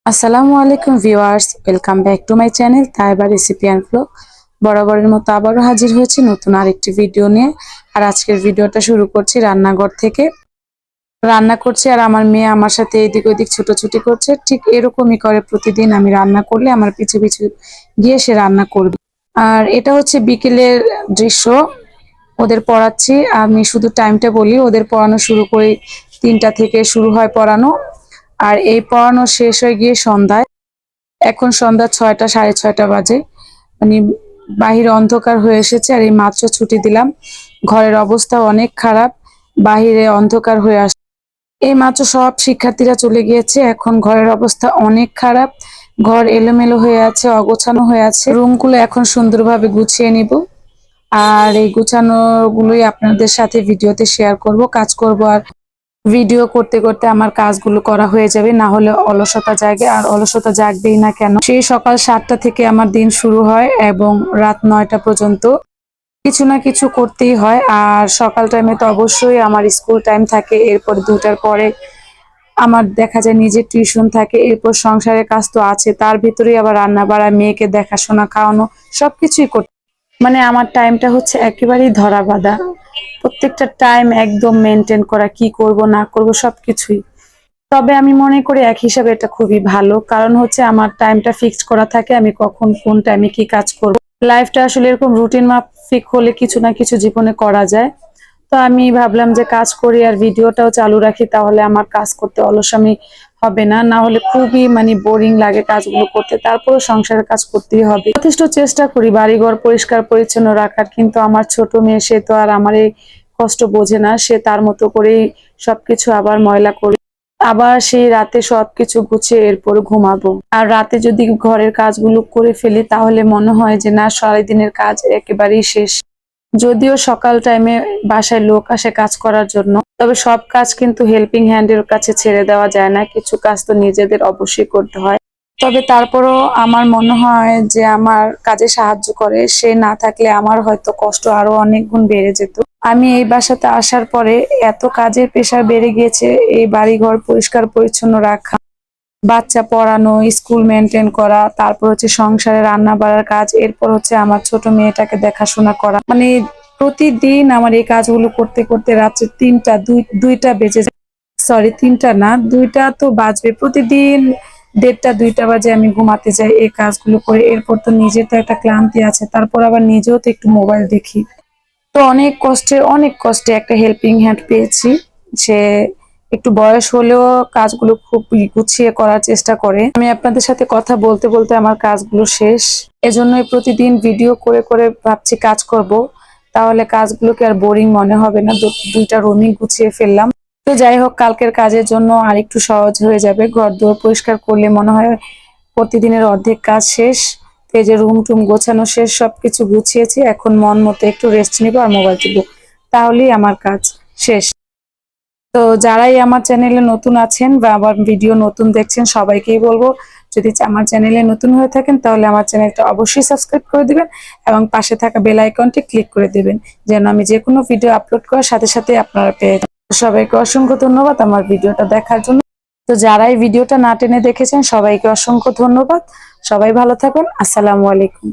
আসসালামু আলাইকুম viewers, welcome back to my channel Taiba recipe and vlog. বরাবরের মতো আবারও হাজির হয়েছি নতুন আরেকটি ভিডিও নিয়ে। আর আজকের ভিডিওটা শুরু করছি রান্নাঘর থেকে। রান্না করছি আর আমার মেয়ে আমার সাথে এদিক ওদিক ছুটোছুটি করছে। ঠিক এরকমই করে প্রতিদিন, আমি রান্না করলে আমার পিছু পিছু গিয়ে সে রান্না করবে। আর এটা হচ্ছে বিকেলের দৃশ্য। ওদের পড়াচ্ছি, আমি শুধু টাইমটা বলি। ওদের পড়ানো শুরু করি 3টা থেকে শুরু হয় পড়ানো, আর এই পড়ানো শেষ হয়ে গিয়ে সন্ধ্যায়। এখন সন্ধ্যা 6টা, 6:30 বাজে। মানে বাহিরে অন্ধকার হয়ে এসেছে আর এই মাত্র ছুটি দিলাম। ঘরের অবস্থা অনেক খারাপ, বাহিরে অন্ধকার হয়ে আসছে। এই মাত্র সব শিক্ষার্থীরা চলে গিয়েছে, এখন ঘরের অবস্থা অনেক খারাপ। ঘর এলোমেলো হয়ে আছে, অগোছানো হয়ে আছে। রুমগুলো এখন সুন্দরভাবে গুছিয়ে নিব। আর এই গুছানো গুলোই আপনাদের সাথে ভিডিওতে শেয়ার করব, কাজ করব। আর ভিডিও করতে করতে আমার কাজগুলো করা হয়ে যাবে, না হলে অলসতা জাগে। আর অলসতা জাগবেই না কেন, সেই সকাল 7টা থেকে আমার দিন শুরু হয় এবং রাত 9টা পর্যন্ত কিছু না কিছু করতেই হয়। আর সকাল টাইমে তো অবশ্যই আমার স্কুল টাইম থাকে, এরপর 2টার পরে আমার দেখা যায় নিজের টিউশন থাকে, এরপর সংসারের কাজ তো আছে, তার ভিতরেই আবার রান্না বাড়া, মেয়েকে দেখাশোনা, খাওয়ানো, সবকিছুই করতে। মানে আমার টাইমটা হচ্ছে একেবারেই ধরা বাঁধা। প্রত্যেকটা টাইম একদম মেনটেন করা, কি করব না করব সবকিছুই। তবে আমি মনে করি এক হিসাবে এটা খুবই ভালো, কারণ হচ্ছে আমার টাইমটা ফিক্সড করা থাকে, আমি কখন কোন টাইমে কি কাজ করব। লাইফটা আসলে এরকম রুটিন মাফিক হলে কিছু না কিছু জীবনে করা যায়। তো আমি ভাবলাম যে কাজ করি আর ভিডিওটাও চালু রাখি, তাহলে আমার কাজ করতে অলসামি হবে না। না হলে খুবই মানে বোরিং লাগে কাজগুলো করতে, তারপরে সংসারের কাজ করতেই হবে। যথেষ্ট চেষ্টা করি বাড়িঘর পরিষ্কার পরিচ্ছন্ন রাখার, কিন্তু আমার ছোট মেয়ে, সে তো আর আমার এই কষ্ট বোঝে না। সে তার মতো করেই সবকিছু আবার ময়লা করে, আবার সেই রাতে সবকিছু গুছিয়ে এরপর ঘুমাবো। আর রাতে যদি ঘরের কাজগুলো করে ফেলি, তাহলে মনে হয় যে না, সারাদিনের কাজ একেবারেই শেষ। যদিও সকাল টাইমে বাসায় লোক আসে কাজ করার জন্য, তবে সব কাজ কিন্তু হেল্পিং হ্যান্ডের কাছে ছেড়ে দেওয়া যায় না, কিছু কাজ তো নিজেদের অবশ্যই করতে হয়। তবে তারপরও আমার মনে হয় যে আমার কাজে সাহায্য করে, সে না থাকলে আমার হয়তো কষ্ট আরো অনেক গুণ বেড়ে যেত। আমি এই বাসাতে আসার পরে এত কাজের প্রেশার বেড়ে গিয়েছে, এই বাড়িঘর পরিষ্কার পরিচ্ছন্ন রাখা, বাচ্চা পড়ানো, স্কুল মেনটেন করা, তারপর হচ্ছে সংসারে রান্না বাড়ার কাজ, এরপর হচ্ছে আমার ছোট মেয়েটাকে দেখাশোনা করা। মানে প্রতিদিন আমার এই কাজগুলো করতে করতে রাত্রে 2টা বেজে যায়। সরি, 3টা না, 2টা তো বাজবে প্রতিদিন। 1:30, 2টা বাজে আমি ঘুমাতে যাই এই কাজগুলো করে। এরপর তো নিজের তো একটা ক্লান্তি আছে, তারপর আবার নিজেও তো একটু মোবাইল দেখি। তো অনেক কষ্টে একটা হেল্পিং হ্যান্ড পেয়েছি, যে একটু বয়স হলেও কাজগুলো খুব গুছিয়ে করার চেষ্টা করে। আমি আপনাদের সাথে কথা বলতে বলতে আমার কাজগুলো শেষ, এজন্যই প্রতিদিন ভিডিও করে করে ভাবছি কাজ করব, তাহলে কাজগুলোকে আর বোরিং মনে হবে না। 2টা রুমই গুছিয়ে ফেললাম। তো যাই হোক, কালকের কাজের জন্য আর একটু সহজ হয়ে যাবে। ঘর দুয়ার পরিষ্কার করলে মনে হয় প্রতিদিনের অর্ধেক কাজ শেষ। তো এই যে রুম টুম গোছানো শেষ, সবকিছু গুছিয়েছি, এখন মন মতো একটু রেস্ট নিবো আর মোবাইল টিপবো, তাহলেই আমার কাজ শেষ। তো যারাই আমার চ্যানেলে নতুন আছেন বা আমার ভিডিও নতুন দেখছেন, সবাইকেই বলবো, যদি আমার চ্যানেলে নতুন হয়ে থাকেন তাহলে আমার চ্যানেলটা অবশ্যই সাবস্ক্রাইব করে দিবেন এবং পাশে থাকা বেল আইকনটি ক্লিক করে দিবেন, যেন আমি যে কোনো ভিডিও আপলোড করার সাথে সাথে আপনারা পেয়ে যান। সবাইকে অসংখ্য ধন্যবাদ আমার ভিডিওটা দেখার জন্য। তো যারাই ভিডিওটা না টেনে দেখেছেন, সবাইকে অসংখ্য ধন্যবাদ। সবাই ভালো থাকুন। আসসালামু আলাইকুম।